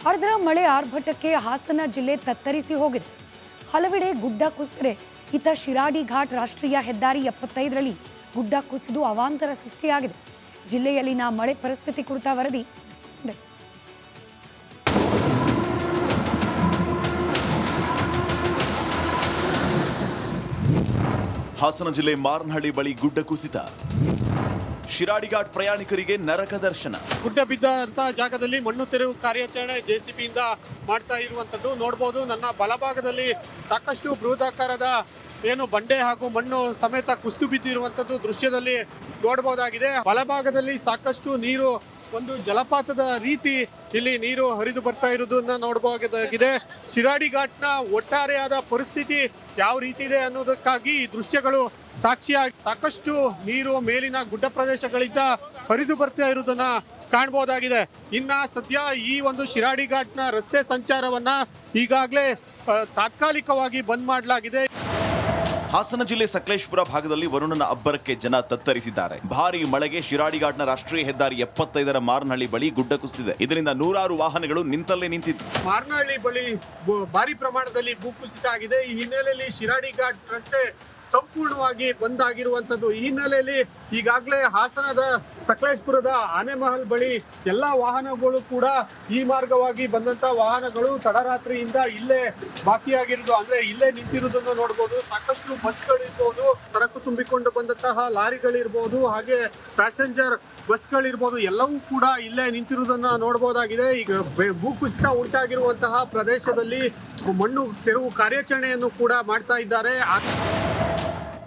ಅರ್ಧ ಮಳೆ ಆರ್ಭಟಕ್ಕೆ ಹಾಸನ ಜಿಲ್ಲೆ ತತ್ತರಿಸಿ ಹೋಗಿದೆ. ಹಲವೆಡೆ ಗುಡ್ಡ ಕುಸಿದರೆ ಇತ್ತ ಶಿರಾಡಿ ಘಾಟ್ ರಾಷ್ಟ್ರೀಯ ಹೆದ್ದಾರಿ 75ರಲ್ಲಿ ಗುಡ್ಡ ಕುಸಿದು ಅವಾಂತರ ಸೃಷ್ಟಿಯಾಗಿದೆ. ಜಿಲ್ಲೆಯಲ್ಲಿನ ಮಳೆ ಪರಿಸ್ಥಿತಿ ಕುರಿತ ವರದಿ. ಹಾಸನ ಜಿಲ್ಲೆ ಮಾರನಹಳ್ಳಿ ಬಳಿ ಗುಡ್ಡ ಕುಸಿತ, ಶಿರಾಡಿ ಘಾಟ್ ಪ್ರಯಾಣಿಕರಿಗೆ ನರಕ ದರ್ಶನ. ಗುಡ್ಡ ಬಿದ್ದಂತ ಜಾಗದಲ್ಲಿ ಮಣ್ಣು ತೆರವು ಕಾರ್ಯಾಚರಣೆ ಜೆಸಿಬಿಯಿಂದ ಮಾಡ್ತಾ ಇರುವಂತದ್ದು ನೋಡಬಹುದು. ನನ್ನ ಬಲಭಾಗದಲ್ಲಿ ಸಾಕಷ್ಟು ಬೃಹದಾಕಾರದ ಬಂಡೆ ಹಾಗೂ ಮಣ್ಣು ಸಮೇತ ಕುಸಿದು ಬಿದ್ದಿರುವಂತದ್ದು ದೃಶ್ಯದಲ್ಲಿ ನೋಡಬಹುದಾಗಿದೆ. ಬಲಭಾಗದಲ್ಲಿ ಸಾಕಷ್ಟು ನೀರು, ಒಂದು ಜಲಪಾತದ ರೀತಿ ಇಲ್ಲಿ ನೀರು ಹರಿದು ಬರ್ತಾ ಇರುವುದನ್ನ ನೋಡಬಹುದಾಗಿದೆ. ಶಿರಾಡಿ ಘಾಟ್ನ ಒಟ್ಟಾರೆಯಾದ ಪರಿಸ್ಥಿತಿ ಯಾವ ರೀತಿ ಇದೆ ಅನ್ನೋದಕ್ಕಾಗಿ ಈ ದೃಶ್ಯಗಳು ಸಾಕ್ಷಿಯಾಗಿ ಸಾಕಷ್ಟು ನೀರು ಮೇಲಿನ ಗುಡ್ಡ ಪ್ರದೇಶಗಳಿಂದ ಹರಿದು ಬರ್ತಾ ಇರುವುದನ್ನ ಕಾಣಬಹುದಾಗಿದೆ. ಇನ್ನ ಸದ್ಯ ಈ ಒಂದು ಶಿರಾಡಿ ಘಾಟ್ನ ರಸ್ತೆ ಸಂಚಾರವನ್ನ ಈಗಾಗಲೇ ತಾತ್ಕಾಲಿಕವಾಗಿ ಬಂದ್ ಮಾಡಲಾಗಿದೆ. ಹಾಸನ ಜಿಲ್ಲೆ ಸಕಲೇಶಪುರ ಭಾಗದಲ್ಲಿ ವರುಣನ ಅಬ್ಬರಕ್ಕೆ ಜನ ತತ್ತರಿಸಿದ್ದಾರೆ. ಭಾರೀ ಮಳೆಗೆ ಶಿರಾಡಿ ಘಾಟ್ನ ರಾಷ್ಟ್ರೀಯ ಹೆದ್ದಾರಿ 75ರ ಮಾರನಹಳ್ಳಿ ಬಳಿ ಗುಡ್ಡ ಕುಸಿದಿದೆ. ಇದರಿಂದ ನೂರಾರು ವಾಹನಗಳು ನಿಂತಲ್ಲೇ ನಿಂತಿತ್ತು. ಮಾರನಹಳ್ಳಿ ಬಳಿ ಭಾರಿ ಪ್ರಮಾಣದಲ್ಲಿ ಭೂಕುಸಿತ ಆಗಿದೆ. ಈ ಹಿನ್ನೆಲೆಯಲ್ಲಿ ಶಿರಾಡಿ ಘಾಟ್ ರಸ್ತೆ ಸಂಪೂರ್ಣವಾಗಿ ಬಂದ್ ಆಗಿರುವಂತದ್ದು. ಈ ಹಿನ್ನೆಲೆಯಲ್ಲಿ ಈಗಾಗಲೇ ಹಾಸನದ ಸಕಲೇಶಪುರದ ಆನೆಮಹಲ್ ಬಳಿ ಎಲ್ಲಾ ವಾಹನಗಳು ಕೂಡ ಈ ಮಾರ್ಗವಾಗಿ ಬಂದಂತ ವಾಹನಗಳು ತಡರಾತ್ರಿಯಿಂದ ಇಲ್ಲೇ ಬಾಕಿಯಾಗಿರುವುದು, ಅಂದ್ರೆ ಇಲ್ಲೇ ನಿಂತಿರುವುದನ್ನು ನೋಡಬಹುದು. ಸಾಕಷ್ಟು ಬಸ್ಗಳಿರ್ಬೋದು, ಸರಕು ತುಂಬಿಕೊಂಡು ಬಂದಂತಹ ಲಾರಿಗಳಿರ್ಬೋದು, ಹಾಗೆ ಪ್ಯಾಸೆಂಜರ್ ಬಸ್ಗಳಿರ್ಬೋದು, ಎಲ್ಲವೂ ಕೂಡ ಇಲ್ಲೇ ನಿಂತಿರುವುದನ್ನ ನೋಡಬಹುದಾಗಿದೆ. ಈಗ ಭೂಕುಸಿತ ಉಂಟಾಗಿರುವಂತಹ ಪ್ರದೇಶದಲ್ಲಿ ಮಣ್ಣು ತೆರವು ಕಾರ್ಯಾಚರಣೆಯನ್ನು ಕೂಡ ಮಾಡ್ತಾ ಇದ್ದಾರೆ.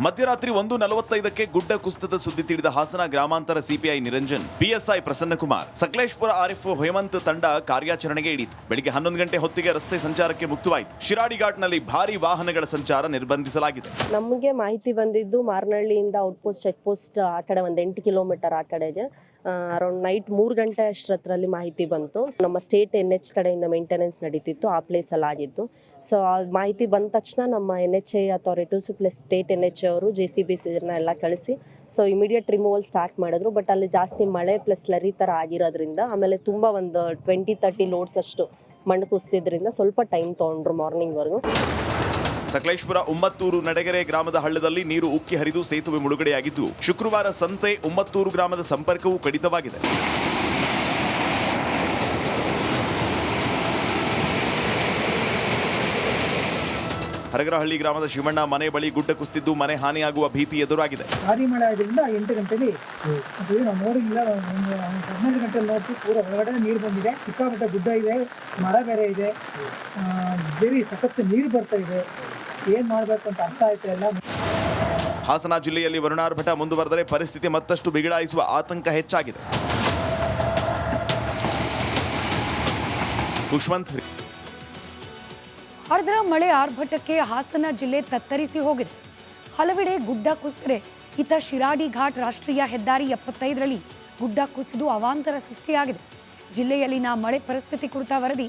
ಮಧ್ಯರಾತ್ರಿ 1:45ಕ್ಕೆ ಗುಡ್ಡ ಕುಸಿತದ ಸುದ್ದಿ ತಿಳಿದ ಹಾಸನ ಗ್ರಾಮಾಂತರ CPI Niranjan, PSI Prasannakumar, Sakleshpur RFO Hemanth ತಂಡ ಕಾರ್ಯಾಚರಣೆಗೆ ಇಳಿತು. ಬೆಳಿಗ್ಗೆ 11 ಗಂಟೆ ಹೊತ್ತಿಗೆ ರಸ್ತೆ ಸಂಚಾರಕ್ಕೆ ಮುಕ್ತವಾಯಿತು. ಶಿರಾಡಿ ಘಾಟ್ನಲ್ಲಿ ಭಾರಿ ವಾಹನಗಳ ಸಂಚಾರ ನಿರ್ಬಂಧಿಸಲಾಗಿದೆ. ನಮಗೆ ಮಾಹಿತಿ ಬಂದಿದ್ದು ಮಾರನಹಳ್ಳಿಯಿಂದ ಔಟ್ಪೋಸ್ಟ್ ಚೆಕ್ ಪೋಸ್ಟ್ ಆ ಕಡೆ ಒಂದು 8 ಕಿಲೋಮೀಟರ್ ಆ ಕಡೆಗೆ ಅರೌಂಡ್ ನೈಟ್ 3 ಗಂಟೆ ಅಷ್ಟರಲ್ಲಿ ಮಾಹಿತಿ ಬಂತು. ನಮ್ಮ ಸ್ಟೇಟ್ NH ಕಡೆಯಿಂದ ಮೇಂಟೆನೆನ್ಸ್ ನಡೀತಿತ್ತು, ಆ ಪ್ಲೇಸಲ್ಲಿ ಆಗಿತ್ತು. ಸೊ ಆ ಮಾಹಿತಿ ಬಂದ ತಕ್ಷಣ ನಮ್ಮ NHA authorities plus state NH ಅವರು JCBs ಎಲ್ಲ ಕಳಿಸಿ ಸೊ ಇಮಿಡಿಯೇಟ್ ರಿಮೂವಲ್ ಸ್ಟಾರ್ಟ್ ಮಾಡಿದ್ರು. ಬಟ್ ಅಲ್ಲಿ ಜಾಸ್ತಿ ಮಳೆ ಪ್ಲಸ್ ಲರಿ ಥರ ಆಗಿರೋದ್ರಿಂದ, ಆಮೇಲೆ ತುಂಬ ಒಂದು 20-30 ಲೋಡ್ಸ್ ಅಷ್ಟು ಮಣ್ಣು ಕುಸಿದ್ರಿಂದ ಸ್ವಲ್ಪ ಟೈಮ್ ತೊಗೊಂಡ್ರು ಮಾರ್ನಿಂಗ್ವರೆಗೂ. ಸಕಲೇಶಪುರ ಉಮ್ಮತ್ತೂರು ನಡಗೆರೆ ಗ್ರಾಮದ ಹಳ್ಳದಲ್ಲಿ ನೀರು ಉಕ್ಕಿ ಹರಿದು ಸೇತುವೆ ಮುಳುಗಡೆಯಾಗಿದ್ದು, ಶುಕ್ರವಾರ ಸಂತೆ ಉಮ್ಮತ್ತೂರು ಗ್ರಾಮದ ಸಂಪರ್ಕವೂ ಕಡಿತವಾಗಿದೆ. ಹರಗರಹಳ್ಳಿ ಗ್ರಾಮದ ಶಿವಣ್ಣ ಮನೆ ಬಳಿ ಗುಡ್ಡ ಕುಸಿದಿದ್ದು ಮನೆ ಹಾನಿಯಾಗುವ ಭೀತಿ ಎದುರಾಗಿದೆ. ಭಾರಿ ಮಳೆ ಆದ್ರಿಂದ 8 ಗಂಟೆಗೆ ನಾವು ನೋಡಿಲ್ಲ, 12 ಗಂಟೆಯಲ್ಲಿ ನೋಡ್ತೀವಿ ಪೂರ ಒಳಗಡೆ ನೀರು ಬಂದಿದೆ. ಸಿಕ್ಕಾಪಟ್ಟೆ ಗುಡ್ಡ ಇದೆ, ಮರ ಬೇರೆ ಇದೆ, ಜರಿ ಸಖತ್ತು ನೀರು ಬರ್ತಾ ಇದೆ. ಏನ್ ಮಾಡ್ಬೇಕು ಅಂತ ಅರ್ಥ ಆಯ್ತಾ ಇಲ್ಲ. ಹಾಸನ ಜಿಲ್ಲೆಯಲ್ಲಿ ವರುಣಾರ್ಭಟ ಮುಂದುವರೆದರೆ ಪರಿಸ್ಥಿತಿ ಮತ್ತಷ್ಟು ಬಿಗಡಾಯಿಸುವ ಆತಂಕ ಹೆಚ್ಚಾಗಿದೆ. ಖುಷ್ವಂತ್. ಅರ್ಧ ಮಳೆ ಆರ್ಭಟಕ್ಕೆ ಹಾಸನ ಜಿಲ್ಲೆ ತತ್ತರಿಸಿ ಹೋಗಿದೆ. ಹಲವೆಡೆ ಗುಡ್ಡ ಕುಸಿದರೆ ಇತ್ತ ಶಿರಾಡಿ ಘಾಟ್ ರಾಷ್ಟ್ರೀಯ ಹೆದ್ದಾರಿ 75ರಲ್ಲಿ ಗುಡ್ಡ ಕುಸಿದು ಅವಾಂತರ ಸೃಷ್ಟಿಯಾಗಿದೆ. ಜಿಲ್ಲೆಯಲ್ಲಿನ ಮಳೆ ಪರಿಸ್ಥಿತಿ ಕುರಿತ ವರದಿ.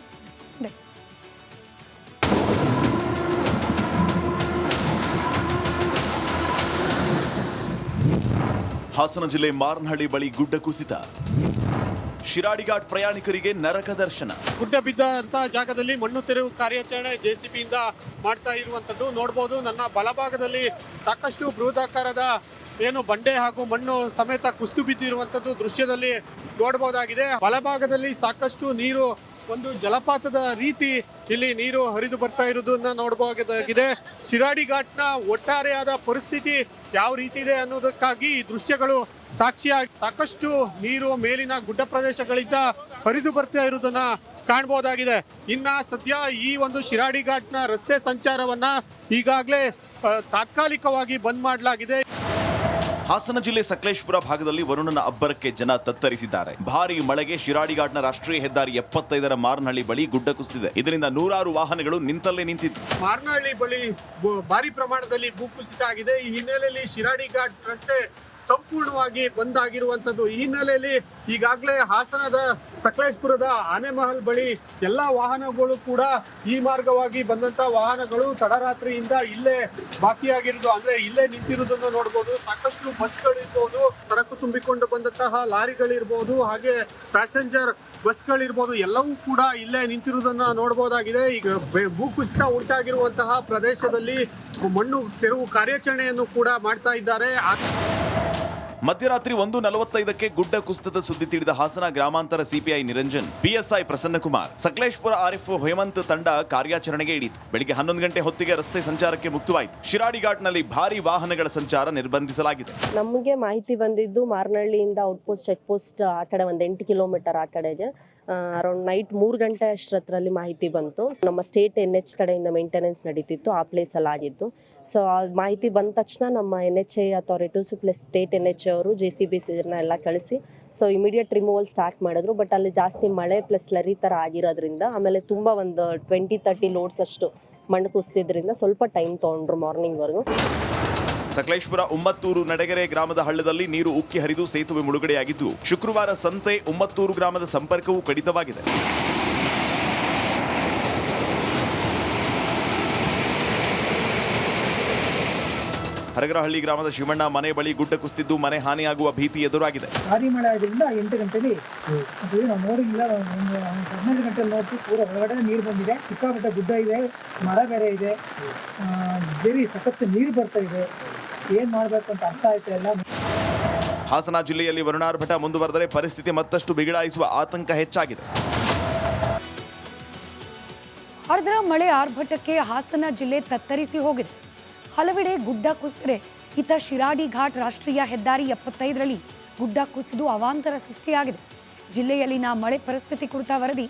ಹಾಸನ ಜಿಲ್ಲೆ ಮಾರನಹಳ್ಳಿ ಬಳಿ ಗುಡ್ಡ ಕುಸಿತ, ಶಿರಾಡಿ ಘಾಟ್ ಪ್ರಯಾಣಿಕರಿಗೆ ನರಕ ದರ್ಶನ. ಗುಡ್ಡ ಬಿದ್ದಂತ ಜಾಗದಲ್ಲಿ ಮಣ್ಣು ತೆರವು ಕಾರ್ಯಾಚರಣೆ ಜೆಸಿಬಿಯಿಂದ ಮಾಡ್ತಾ ಇರುವಂತದ್ದು ನೋಡಬಹುದು. ನನ್ನ ಬಲಭಾಗದಲ್ಲಿ ಸಾಕಷ್ಟು ಬೃಹದಾಕಾರದ ಬಂಡೆ ಹಾಗೂ ಮಣ್ಣು ಸಮೇತ ಕುಸಿದು ಬಿದ್ದಿರುವಂತದ್ದು ದೃಶ್ಯದಲ್ಲಿ ನೋಡಬಹುದಾಗಿದೆ. ಬಲಭಾಗದಲ್ಲಿ ಸಾಕಷ್ಟು ನೀರು, ಒಂದು ಜಲಪಾತದ ರೀತಿ ಇಲ್ಲಿ ನೀರು ಹರಿದು ಬರ್ತಾ ಇರುವುದನ್ನ ನೋಡಬಹುದಾಗಿದೆ. ಶಿರಾಡಿ ಘಾಟ್ನ ಒಟ್ಟಾರೆಯಾದ ಪರಿಸ್ಥಿತಿ ಯಾವ ರೀತಿ ಇದೆ ಅನ್ನೋದಕ್ಕಾಗಿ ಈ ದೃಶ್ಯಗಳು ಸಾಕ್ಷಿಯಾಗಿ ಸಾಕಷ್ಟು ನೀರು ಮೇಲಿನ ಗುಡ್ಡ ಪ್ರದೇಶಗಳಿಂದ ಹರಿದು ಬರ್ತಾ ಇರುವುದನ್ನ ಕಾಣಬಹುದಾಗಿದೆ. ಇನ್ನ ಸದ್ಯ ಈ ಒಂದು ಶಿರಾಡಿ ಘಾಟ್ನ ರಸ್ತೆ ಸಂಚಾರವನ್ನ ಈಗಾಗಲೇ ತಾತ್ಕಾಲಿಕವಾಗಿ ಬಂದ್ ಮಾಡಲಾಗಿದೆ. ಹಾಸನ ಜಿಲ್ಲೆ ಸಕಲೇಶಪುರ ಭಾಗದಲ್ಲಿ ವರುಣನ ಅಬ್ಬರಕ್ಕೆ ಜನ ತತ್ತರಿಸಿದ್ದಾರೆ. ಭಾರೀ ಮಳೆಗೆ ಶಿರಾಡಿ ಘಾಟ್ನ ರಾಷ್ಟ್ರೀಯ ಹೆದ್ದಾರಿ 75ರ ಮಾರನಹಳ್ಳಿ ಬಳಿ ಗುಡ್ಡ ಕುಸಿದಿದೆ. ಇದರಿಂದ ನೂರಾರು ವಾಹನಗಳು ನಿಂತಲ್ಲೇ ನಿಂತಿತ್ತು. ಮಾರನಹಳ್ಳಿ ಬಳಿ ಭಾರಿ ಪ್ರಮಾಣದಲ್ಲಿ ಭೂಕುಸಿತ ಆಗಿದೆ. ಈ ಹಿನ್ನೆಲೆಯಲ್ಲಿ ಶಿರಾಡಿ ಘಾಟ್ ರಸ್ತೆ ಸಂಪೂರ್ಣವಾಗಿ ಬಂದ್ ಆಗಿರುವಂತದ್ದು. ಈ ಹಿನ್ನೆಲೆಯಲ್ಲಿ ಈಗಾಗಲೇ ಹಾಸನದ ಸಕಲೇಶ್ಪುರದ ಆನೆಮಹಲ್ ಬಳಿ ಎಲ್ಲಾ ವಾಹನಗಳು ಕೂಡ ಈ ಮಾರ್ಗವಾಗಿ ಬಂದಂತ ವಾಹನಗಳು ತಡರಾತ್ರಿಯಿಂದ ಇಲ್ಲೇ ಬಾಕಿಯಾಗಿರುವುದು, ಅಂದ್ರೆ ಇಲ್ಲೇ ನಿಂತಿರುವುದನ್ನು ನೋಡಬಹುದು. ಸಾಕಷ್ಟು ಬಸ್ಗಳಿರ್ಬೋದು, ಸರಕು ತುಂಬಿಕೊಂಡು ಬಂದಂತಹ ಲಾರಿಗಳಿರ್ಬೋದು, ಹಾಗೆ ಪ್ಯಾಸೆಂಜರ್ ಬಸ್ಗಳಿರ್ಬೋದು, ಎಲ್ಲವೂ ಕೂಡ ಇಲ್ಲೇ ನಿಂತಿರುವುದನ್ನ ನೋಡಬಹುದಾಗಿದೆ. ಈಗ ಭೂಕುಸಿತ ಉಂಟಾಗಿರುವಂತಹ ಪ್ರದೇಶದಲ್ಲಿ ಮಣ್ಣು ತೆರವು ಕಾರ್ಯಾಚರಣೆಯನ್ನು ಕೂಡ ಮಾಡ್ತಾ ಇದ್ದಾರೆ. ಮಧ್ಯರಾತ್ರಿ 1:45ಕ್ಕೆ ಗುಡ್ಡ ಕುಸಿತದ ಸುದ್ದಿ ತಿಳಿದ ಹಾಸನ ಗ್ರಾಮಾಂತರ CPI Niranjan, PSI Prasannakumar, Sakleshpur RFO Hemanth ತಂಡ ಕಾರ್ಯಾಚರಣೆಗೆ ಇಳಿಯಿತು. ಬೆಳಿಗ್ಗೆ 11 ಗಂಟೆ ಹೊತ್ತಿಗೆ ರಸ್ತೆ ಸಂಚಾರಕ್ಕೆ ಮುಕ್ತವಾಯಿತು. ಶಿರಾಡಿ ಘಾಟ್ನಲ್ಲಿ ಭಾರಿ ವಾಹನಗಳ ಸಂಚಾರ ನಿರ್ಬಂಧಿಸಲಾಗಿದೆ. ನಮಗೆ ಮಾಹಿತಿ ಬಂದಿದ್ದು ಮಾರ್ನಹಳ್ಳಿಯಿಂದ ಔಟ್ಪೋಸ್ಟ್ ಚೆಕ್ ಪೋಸ್ಟ್ ಆ ಕಡೆ ಒಂದು 8 ಕಿಲೋಮೀಟರ್ ಆ ಕಡೆಗೆ ಅರೌಂಡ್ ನೈಟ್ 3 ಗಂಟೆ ಅಷ್ಟರಲ್ಲಿ ಮಾಹಿತಿ ಬಂತು. ನಮ್ಮ ಸ್ಟೇಟ್ NH ಕಡೆಯಿಂದ ಮೇಂಟೆನೆನ್ಸ್ ನಡೀತಿತ್ತು, ಆ ಪ್ಲೇಸಲ್ಲಿ ಆಗಿತ್ತು. ಸೊ ಆ ಮಾಹಿತಿ ಬಂದ ತಕ್ಷಣ ನಮ್ಮ NHA authorities plus state NHA ಅವರು JCBs ಎಲ್ಲ ಕಳಿಸಿ ಸೊ ಇಮಿಡಿಯೇಟ್ ರಿಮೂವಲ್ ಸ್ಟಾರ್ಟ್ ಮಾಡಿದ್ರು. ಬಟ್ ಅಲ್ಲಿ ಜಾಸ್ತಿ ಮಳೆ ಪ್ಲಸ್ ಲರಿ ಥರ ಆಗಿರೋದ್ರಿಂದ, ಆಮೇಲೆ ತುಂಬ ಒಂದು 20-30 ಲೋಡ್ಸ್ ಅಷ್ಟು ಮಣ್ಣು ಕುಸಿದ್ರಿಂದ ಸ್ವಲ್ಪ ಟೈಮ್ ತೊಗೊಂಡ್ರು ಮಾರ್ನಿಂಗ್ವರೆಗೂ. ಸಕಲೇಶ್ಪುರ ಉಮ್ಮತ್ತೂರು ನಡಗೆರೆ ಗ್ರಾಮದ ಹಳ್ಳದಲ್ಲಿ ನೀರು ಉಕ್ಕಿ ಹರಿದು ಸೇತುವೆ ಮುಳುಗಡೆಯಾಗಿದ್ದು, ಶುಕ್ರವಾರ ಸಂತೆ ಉಮ್ಮತ್ತೂರು ಗ್ರಾಮದ ಸಂಪರ್ಕವೂ ಕಡಿತವಾಗಿದೆ. ಹರಗರಹಳ್ಳಿ ಗ್ರಾಮದ ಶಿವಣ್ಣ ಮನೆ ಬಳಿ ಗುಡ್ಡ ಕುಸಿದಿದ್ದು ಮನೆ ಹಾನಿಯಾಗುವ ಭೀತಿ ಎದುರಾಗಿದೆ. ಭಾರಿ ಮಳೆ ಆದ್ರಿಂದ 8 ಗಂಟೆಲಿ ಅದು ನಾವು ನೋಡಿಲ್ಲ, 12 ಗಂಟೆಲಿ ನೋಡ್ತೀವಿ ಪೂರ ಒಳಗಡೆ ನೀರು ಬಂದಿದೆ. ಸಿಕ್ಕಾಪಟ್ಟೆ ಗುಡ್ಡ ಇದೆ, ಮರ ಬೇರೆ ಇದೆ, ಜರಿ ಸಖತ್ ನೀರು ಬರ್ತಾ ಇದೆ. ಏನ್ ಮಾಡ್ಬೇಕು ಅಂತ ಅರ್ಥ ಆಯ್ತಾ ಇಲ್ಲ. ಹಾಸನ ಜಿಲ್ಲೆಯಲ್ಲಿ ವರುಣಾರ್ಭಟ ಮುಂದುವರೆದರೆ ಪರಿಸ್ಥಿತಿ ಮತ್ತಷ್ಟು ಬಿಗಡಾಯಿಸುವ ಆತಂಕ ಹೆಚ್ಚಾಗಿದೆ. ಆರ್ದ್ರ ಮಳೆ ಆರ್ಭಟಕ್ಕೆ ಹಾಸನ ಜಿಲ್ಲೆ ತತ್ತರಿಸಿ ಹೋಗಿದೆ. ಹಲವೆಡೆ ಗುಡ್ಡ ಕುಸಿದರೆ ಇತ್ತ ಶಿರಾಡಿ ಘಾಟ್ ರಾಷ್ಟ್ರೀಯ ಹೆದ್ದಾರಿ 75ರಲ್ಲಿ ಗುಡ್ಡ ಕುಸಿದು ಅವಾಂತರ ಸೃಷ್ಟಿಯಾಗಿದೆ. ಜಿಲ್ಲೆಯಲ್ಲಿನ ಮಳೆ ಪರಿಸ್ಥಿತಿ ಕುರಿತ ವರದಿ.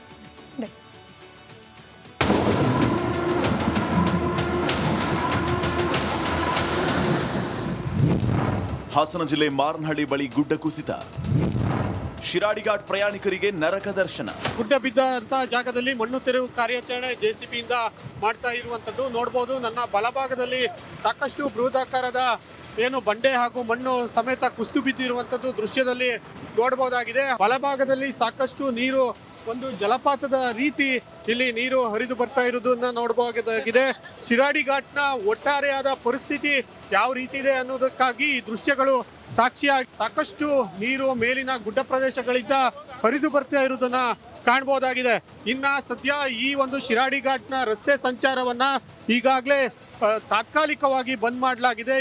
ಹಾಸನ ಜಿಲ್ಲೆ ಮಾರನಹಳ್ಳಿ ಬಳಿ ಗುಡ್ಡ ಕುಸಿತ, ಶಿರಾಡಿ ಘಾಟ್ ಪ್ರಯಾಣಿಕರಿಗೆ ನರಕ ದರ್ಶನ. ಗುಡ್ಡ ಬಿದ್ದಂತ ಜಾಗದಲ್ಲಿ ಮಣ್ಣು ತೆರವು ಕಾರ್ಯಾಚರಣೆ JCB ಇಂದ ಮಾಡ್ತಾ ಇರುವಂತದ್ದು ನೋಡಬಹುದು. ನನ್ನ ಬಲಭಾಗದಲ್ಲಿ ಸಾಕಷ್ಟು ಬೃಹದಾಕಾರದ ಬಂಡೆ ಹಾಗೂ ಮಣ್ಣು ಸಮೇತ ಕುಸಿದು ಬಿದ್ದಿರುವಂತದ್ದು ದೃಶ್ಯದಲ್ಲಿ ನೋಡಬಹುದಾಗಿದೆ. ಬಲಭಾಗದಲ್ಲಿ ಸಾಕಷ್ಟು ನೀರು, ಒಂದು ಜಲಪಾತದ ರೀತಿ ಇಲ್ಲಿ ನೀರು ಹರಿದು ಬರ್ತಾ ಇರುವುದನ್ನ ನೋಡಬಹುದಾಗಿದೆ. ಶಿರಾಡಿ ಘಾಟ್ನ ಒಟ್ಟಾರೆಯಾದ ಪರಿಸ್ಥಿತಿ ಯಾವ ರೀತಿ ಇದೆ ಅನ್ನೋದಕ್ಕಾಗಿ ಈ ದೃಶ್ಯಗಳು ಸಾಕ್ಷಿಯಾಗಿ ಸಾಕಷ್ಟು ನೀರು ಮೇಲಿನ ಗುಡ್ಡ ಪ್ರದೇಶಗಳಿಂದ ಹರಿದು ಬರ್ತಾ ಇರುವುದನ್ನ ಕಾಣಬಹುದಾಗಿದೆ. ಇನ್ನ ಸದ್ಯ ಈ ಒಂದು ಶಿರಾಡಿ ಘಾಟ್ನ ರಸ್ತೆ ಸಂಚಾರವನ್ನ ಈಗಾಗಲೇ ತಾತ್ಕಾಲಿಕವಾಗಿ ಬಂದ್ ಮಾಡಲಾಗಿದೆ.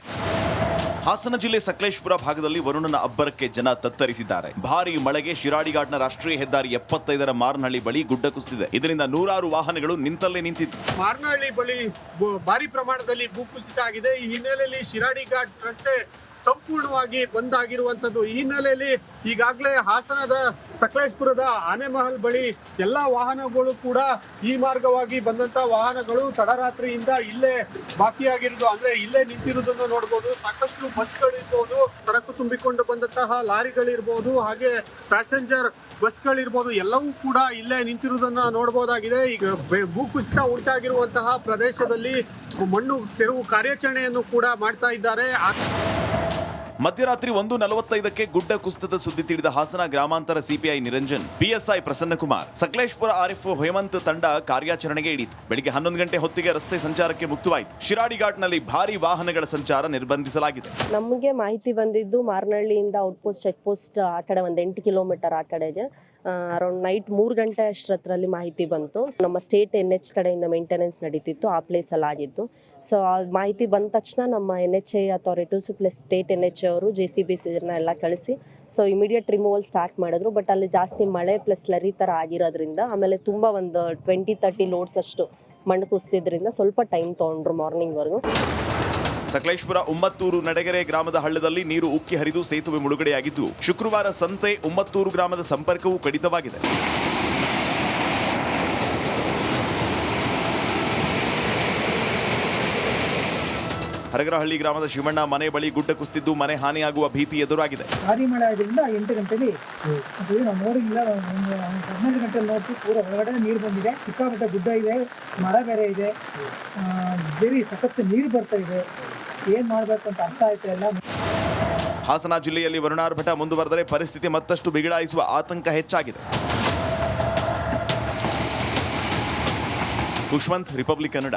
ಹಾಸನ ಜಿಲ್ಲೆ ಸಕಲೇಶ್ಪುರ ಭಾಗದಲ್ಲಿ ವರುಣನ ಅಬ್ಬರಕ್ಕೆ ಜನ ತತ್ತರಿಸಿದ್ದಾರೆ. ಭಾರಿ ಮಳೆಗೆ ಶಿರಾಡಿ ಘಾಟ್ನ ರಾಷ್ಟ್ರೀಯ ಹೆದ್ದಾರಿ 75ರ ಮಾರನಹಳ್ಳಿ ಬಳಿ ಗುಡ್ಡ ಕುಸಿದಿದೆ. ಇದರಿಂದ ನೂರಾರು ವಾಹನಗಳು ನಿಂತಲ್ಲೇ ನಿಂತಿತ್ತು. ಮಾರನಹಳ್ಳಿ ಬಳಿ ಭಾರಿ ಪ್ರಮಾಣದಲ್ಲಿ ಭೂಕುಸಿತ ಆಗಿದೆ. ಈ ಹಿನ್ನೆಲೆಯಲ್ಲಿ ಶಿರಾಡಿ ಘಾಟ್ ರಸ್ತೆ ಸಂಪೂರ್ಣವಾಗಿ ಬಂದ್ ಆಗಿರುವಂತದ್ದು. ಈ ಹಿನ್ನೆಲೆಯಲ್ಲಿ ಈಗಾಗಲೇ ಹಾಸನದ ಸಕಲೇಶ್ಪುರದ ಆನೆಮಹಲ್ ಬಳಿ ಎಲ್ಲಾ ವಾಹನಗಳು ಕೂಡ ಈ ಮಾರ್ಗವಾಗಿ ಬಂದಂತ ವಾಹನಗಳು ತಡರಾತ್ರಿಯಿಂದ ಇಲ್ಲೇ ಬಾಕಿಯಾಗಿರುವುದು, ಅಂದ್ರೆ ಇಲ್ಲೇ ನಿಂತಿರುವುದನ್ನು ನೋಡಬಹುದು. ಸಾಕಷ್ಟು ಬಸ್ಗಳಿರ್ಬೋದು, ಸರಕು ತುಂಬಿಕೊಂಡು ಬಂದಂತಹ ಲಾರಿಗಳಿರ್ಬೋದು, ಹಾಗೆ ಪ್ಯಾಸೆಂಜರ್ ಬಸ್ಗಳಿರ್ಬೋದು, ಎಲ್ಲವೂ ಕೂಡ ಇಲ್ಲೇ ನಿಂತಿರುವುದನ್ನ ನೋಡಬಹುದಾಗಿದೆ. ಈಗ ಭೂಕುಸಿತ ಉಂಟಾಗಿರುವಂತಹ ಪ್ರದೇಶದಲ್ಲಿ ಮಣ್ಣು ತೆರವು ಕಾರ್ಯಾಚರಣೆಯನ್ನು ಕೂಡ ಮಾಡ್ತಾ ಇದ್ದಾರೆ. ಮಧ್ಯರಾತ್ರಿ 1:45ಕ್ಕೆ ಗುಡ್ಡ ಕುಸಿತದ ಸುದ್ದಿ ತಿಳಿದ ಹಾಸನ ಗ್ರಾಮಾಂತರ CPI Niranjan, PSI Prasannakumar, Sakleshpur RFO Hemanth ತಂಡ ಕಾರ್ಯಾಚರಣೆಗೆ ಇಳಿಯಿತು. ಬೆಳಿಗ್ಗೆ 11 ಗಂಟೆ ಹೊತ್ತಿಗೆ ರಸ್ತೆ ಸಂಚಾರಕ್ಕೆ ಮುಕ್ತವಾಯಿತು. ಶಿರಾಡಿ ಘಾಟ್ನಲ್ಲಿ ಭಾರಿ ವಾಹನಗಳ ಸಂಚಾರ ನಿರ್ಬಂಧಿಸಲಾಗಿದೆ. ನಮಗೆ ಮಾಹಿತಿ ಬಂದಿದ್ದು ಮಾರ್ನಹಳ್ಳಿಯಿಂದ ಔಟ್ಪೋಸ್ಟ್ ಚೆಕ್ ಪೋಸ್ಟ್ ಆ ಕಡೆ ಒಂದು 8 ಕಿಲೋಮೀಟರ್ ಆ ಕಡೆಗೆ ಅರೌಂಡ್ ನೈಟ್ 3 ಗಂಟೆ ಅಷ್ಟರಲ್ಲಿ ಮಾಹಿತಿ ಬಂತು. ನಮ್ಮ ಸ್ಟೇಟ್ NH ಕಡೆಯಿಂದ ಮೇಂಟೆನೆನ್ಸ್ ನಡೀತಿತ್ತು, ಆ ಪ್ಲೇಸಲ್ಲಿ ಆಗಿತ್ತು. ಸೊ ಆ ಮಾಹಿತಿ ಬಂದ ತಕ್ಷಣ ನಮ್ಮ NHA authorities plus state NHA ಅವರು JCBs ಎಲ್ಲ ಕಳಿಸಿ ಸೊ ಇಮಿಡಿಯೇಟ್ ರಿಮೂವಲ್ ಸ್ಟಾರ್ಟ್ ಮಾಡಿದ್ರು. ಬಟ್ ಅಲ್ಲಿ ಜಾಸ್ತಿ ಮಳೆ ಪ್ಲಸ್ ಲರಿ ಥರ ಆಗಿರೋದ್ರಿಂದ, ಆಮೇಲೆ ತುಂಬ ಒಂದು 20-30 ಲೋಡ್ಸ್ ಅಷ್ಟು ಮಣ್ಣು ಕುಸಿದ್ರಿಂದ ಸ್ವಲ್ಪ ಟೈಮ್ ತೊಗೊಂಡ್ರು ಮಾರ್ನಿಂಗ್ವರೆಗೂ. ಸಕಲೇಶ್ಪುರ ಉಮ್ಮತ್ತೂರು ನಡಗೆರೆ ಗ್ರಾಮದ ಹಳ್ಳದಲ್ಲಿ ನೀರು ಉಕ್ಕಿ ಹರಿದು ಸೇತುವೆ ಮುಳುಗಡೆಯಾಗಿದ್ದು, ಶುಕ್ರವಾರ ಸಂತೆ ಉಮ್ಮತ್ತೂರು ಗ್ರಾಮದ ಸಂಪರ್ಕವೂ ಕಡಿತವಾಗಿದೆ. ಹರಗರಹಳ್ಳಿ ಗ್ರಾಮದ ಶಿವಣ್ಣ ಮನೆ ಬಳಿ ಗುಡ್ಡ ಕುಸಿದಿದ್ದು ಮನೆ ಹಾನಿಯಾಗುವ ಭೀತಿ ಎದುರಾಗಿದೆ. ಭಾರಿ ಮಳೆ ಆದ್ರಿಂದ 8 ಗಂಟೆಲಿ ಅದು ನಾವು ನೋಡಿಲ್ಲ, 12 ಗಂಟೆಲಿ ನೋಡ್ತೀವಿ ಪೂರ ಒಳಗಡೆ ನೀರು ಬಂದಿದೆ. ಸಿಕ್ಕಾಪಟ್ಟೆ ಗುಡ್ಡ ಇದೆ, ಮರ ಬೇರೆ ಇದೆ, ಜರಿ ಸಖತ್ ನೀರು ಬರ್ತಾ ಇದೆ. ಏನ್ ಮಾಡ್ಬೇಕು ಅಂತ ಅರ್ಥ ಆಯ್ತಾ ಇಲ್ಲ. ಹಾಸನ ಜಿಲ್ಲೆಯಲ್ಲಿ ವರುಣಾರ್ಭಟ ಮುಂದುವರೆದರೆ ಪರಿಸ್ಥಿತಿ ಮತ್ತಷ್ಟು ಬಿಗಡಾಯಿಸುವ ಆತಂಕ ಹೆಚ್ಚಾಗಿದೆ. ಖುಷ್ವಂತ್, ರಿಪಬ್ಲಿಕ್ ಕನ್ನಡ.